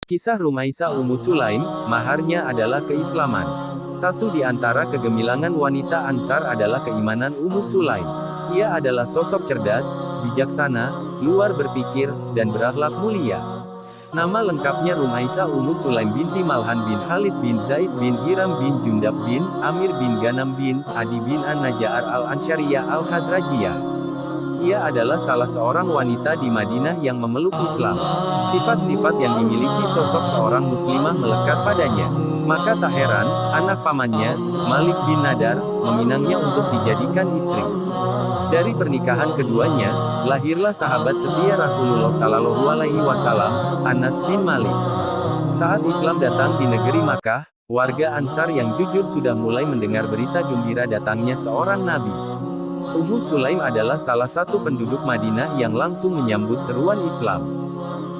Kisah Rumaisa Ummu Sulaim, maharnya adalah keislaman. Satu di antara kegemilangan wanita Ansar adalah keimanan Ummu Sulaim. Ia adalah sosok cerdas, bijaksana, luar berpikir, dan berakhlak mulia. Nama lengkapnya Rumaisa Ummu Sulaim binti Malhan bin Khalid bin Zaid bin Hiram bin Jundab bin Amir bin Ganam bin Adi bin An-Najjar al-Ansyariyah al-Khazrajiyah. Ia adalah salah seorang wanita di Madinah yang memeluk Islam. Sifat-sifat yang dimiliki sosok seorang muslimah melekat padanya. Maka tak heran, anak pamannya, Malik bin Nadar, meminangnya untuk dijadikan istri. Dari pernikahan keduanya, lahirlah sahabat setia Rasulullah Shallallahu Alaihi Wasallam, Anas bin Malik. Saat Islam datang di negeri Makkah, warga Ansar yang jujur sudah mulai mendengar berita gembira datangnya seorang nabi. Ummu Sulaim adalah salah satu penduduk Madinah yang langsung menyambut seruan Islam.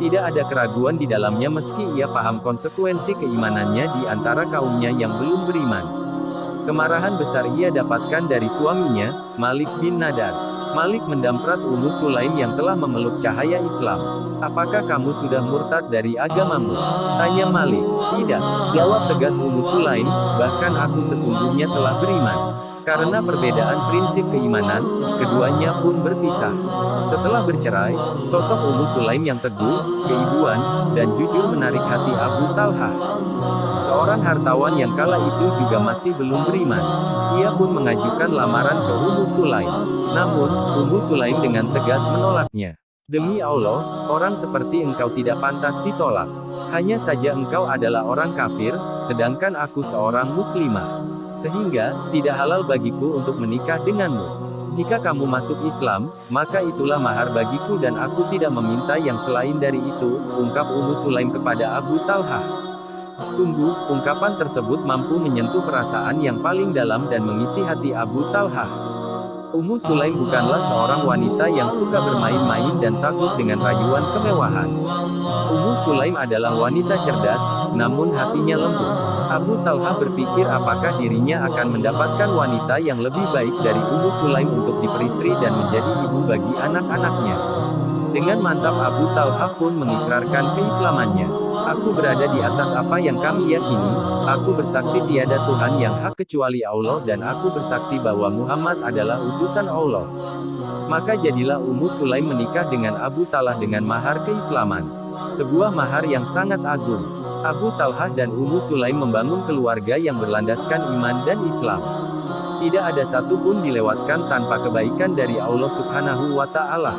Tidak ada keraguan di dalamnya meski ia paham konsekuensi keimanannya di antara kaumnya yang belum beriman. Kemarahan besar ia dapatkan dari suaminya, Malik bin Nadar. Malik mendamprat Ummu Sulaim yang telah memeluk cahaya Islam. "Apakah kamu sudah murtad dari agamamu?" tanya Malik. "Tidak," jawab tegas Ummu Sulaim, "bahkan aku sesungguhnya telah beriman." Karena perbedaan prinsip keimanan, keduanya pun berpisah. Setelah bercerai, sosok Ummu Sulaim yang teguh, keibuan, dan jujur menarik hati Abu Talha. Seorang hartawan yang kala itu juga masih belum beriman. Ia pun mengajukan lamaran ke Ummu Sulaim. Namun, Ummu Sulaim dengan tegas menolaknya. "Demi Allah, orang seperti engkau tidak pantas ditolak. Hanya saja engkau adalah orang kafir, sedangkan aku seorang muslimah. Sehingga, tidak halal bagiku untuk menikah denganmu. Jika kamu masuk Islam, maka itulah mahar bagiku dan aku tidak meminta yang selain dari itu," ungkap Ummu Sulaim kepada Abu Talha. Sungguh, ungkapan tersebut mampu menyentuh perasaan yang paling dalam dan mengisi hati Abu Talha. Ummu Sulaim bukanlah seorang wanita yang suka bermain-main dan takut dengan rayuan kemewahan. Ummu Sulaim adalah wanita cerdas, namun hatinya lembut. Abu Talha berpikir apakah dirinya akan mendapatkan wanita yang lebih baik dari Ummu Sulaim untuk diperistri dan menjadi ibu bagi anak-anaknya. Dengan mantap Abu Talha pun mengikrarkan keislamannya. "Aku berada di atas apa yang kami yakini, aku bersaksi tiada Tuhan yang hak kecuali Allah dan aku bersaksi bahwa Muhammad adalah utusan Allah." Maka jadilah Ummu Sulaim menikah dengan Abu Talha dengan mahar keislaman. Sebuah mahar yang sangat agung. Abu Talha dan Ummu Sulaim membangun keluarga yang berlandaskan iman dan Islam. Tidak ada satu pun dilewatkan tanpa kebaikan dari Allah Subhanahu wa Ta'ala.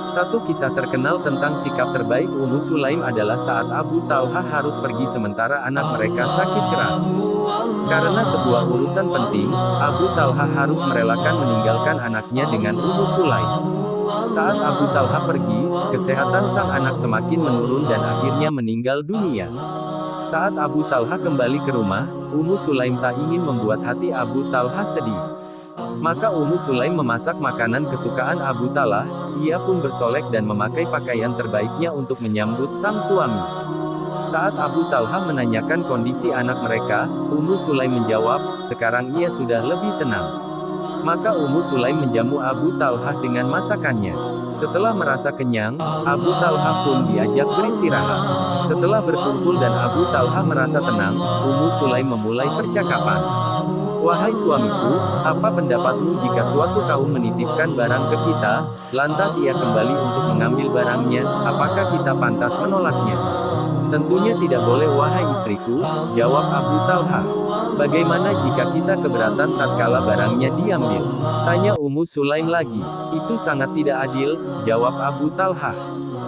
Satu kisah terkenal tentang sikap terbaik Ummu Sulaim adalah saat Abu Talha harus pergi sementara anak mereka sakit keras. Karena sebuah urusan penting, Abu Talha harus merelakan meninggalkan anaknya dengan Ummu Sulaim. Saat Abu Talha pergi, kesehatan sang anak semakin menurun dan akhirnya meninggal dunia. Saat Abu Talha kembali ke rumah, Ummu Sulaim tak ingin membuat hati Abu Talha sedih. Maka Ummu Sulaim memasak makanan kesukaan Abu Talha, ia pun bersolek dan memakai pakaian terbaiknya untuk menyambut sang suami. Saat Abu Talha menanyakan kondisi anak mereka, Ummu Sulaim menjawab, "Sekarang ia sudah lebih tenang." Maka Ummu Sulaim menjamu Abu Talha dengan masakannya. Setelah merasa kenyang, Abu Talha pun diajak beristirahat. Setelah berkumpul dan Abu Talha merasa tenang, Ummu Sulaim memulai percakapan. "Wahai suamiku, apa pendapatmu jika suatu kaum menitipkan barang ke kita, lantas ia kembali untuk mengambil barangnya, apakah kita pantas menolaknya?" "Tentunya tidak boleh wahai istriku," jawab Abu Talha. "Bagaimana jika kita keberatan tatkala barangnya diambil?" tanya Ummu Sulaim lagi. "Itu sangat tidak adil," jawab Abu Talha.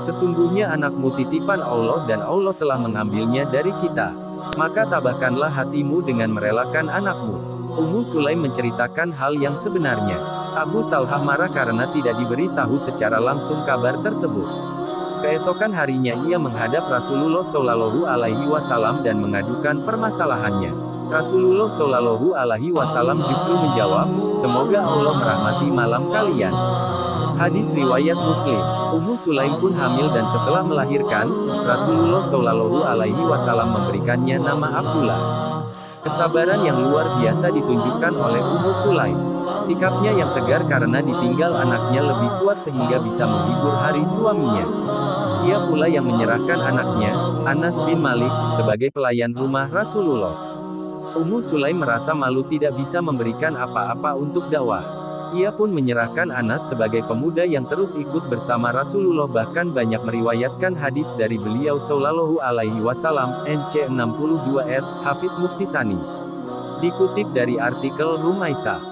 "Sesungguhnya anakmu titipan Allah dan Allah telah mengambilnya dari kita. Maka tabahkanlah hatimu dengan merelakan anakmu." Ummu Sulaim menceritakan hal yang sebenarnya. Abu Talha marah karena tidak diberitahu secara langsung kabar tersebut. Keesokan harinya ia menghadap Rasulullah Shallallahu Alaihi Wasallam dan mengadukan permasalahannya. Rasulullah Shallallahu Alaihi Wasallam justru menjawab, "Semoga Allah merahmati malam kalian." Hadis riwayat Muslim. Ummu Sulaim pun hamil dan setelah melahirkan, Rasulullah Shallallahu Alaihi Wasallam memberikannya nama Abdullah. Kesabaran yang luar biasa ditunjukkan oleh Ummu Sulaim. Sikapnya yang tegar karena ditinggal anaknya lebih kuat sehingga bisa menghibur hari suaminya. Ia pula yang menyerahkan anaknya, Anas bin Malik, sebagai pelayan rumah Rasulullah. Ummu Sulaim merasa malu tidak bisa memberikan apa-apa untuk dakwah. Ia pun menyerahkan Anas sebagai pemuda yang terus ikut bersama Rasulullah, bahkan banyak meriwayatkan hadis dari beliau Shallallahu Alaihi Wasallam. NC 62 ed. Hafiz Mufti Sani. Dikutip dari artikel Rumaisa.